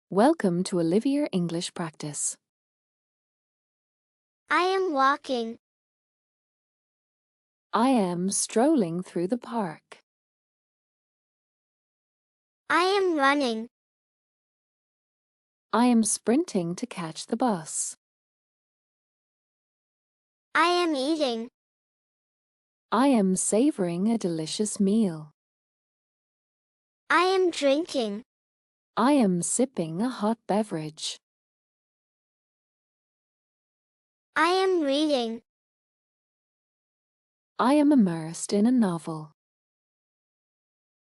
Welcome to Olivia English Practice. I am walking. I am strolling through the park. I am running. I am sprinting to catch the bus. I am eating. I am savoring a delicious meal. I am drinking. I am sipping a hot beverage. I am reading. I am immersed in a novel.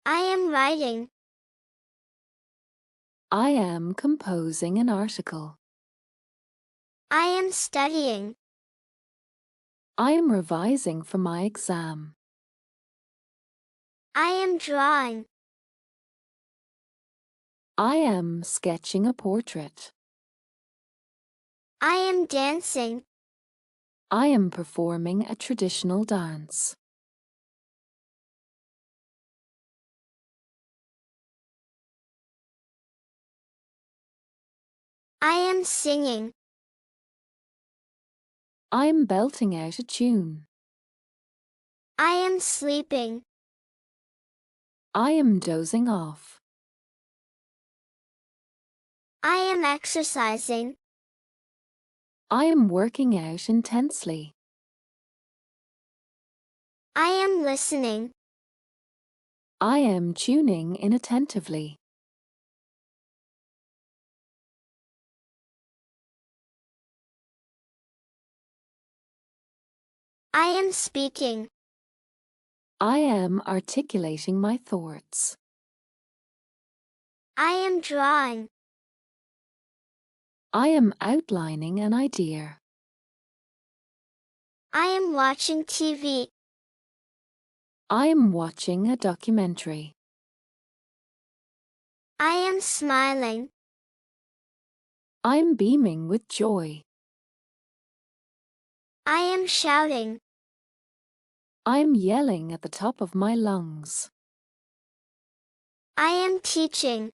I am writing. I am composing an article. I am studying. I am revising for my exam. I am drawing. I am sketching a portrait. I am dancing. I am performing a traditional dance. I am singing. I am belting out a tune. I am sleeping. I am dozing off. I am exercising. I am working out intensely. I am listening. I am tuning in attentively. I am speaking. I am articulating my thoughts. I am drawing. I am outlining an idea. I am watching TV. I am watching a documentary. I am smiling. I am beaming with joy. I am shouting. I am yelling at the top of my lungs. I am teaching.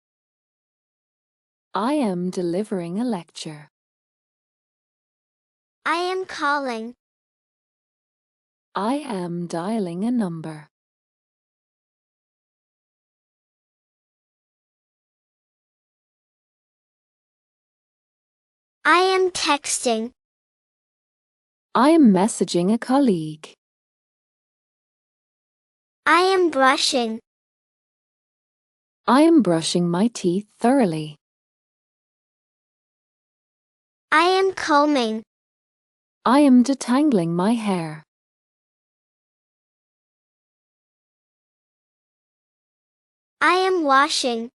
I am delivering a lecture. I am calling. I am dialing a number. I am texting. I am messaging a colleague. I am brushing. I am brushing my teeth thoroughly. I am combing. I am detangling my hair. I am washing.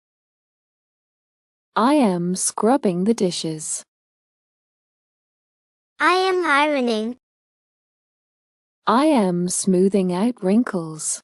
I am scrubbing the dishes. I am ironing. I am smoothing out wrinkles.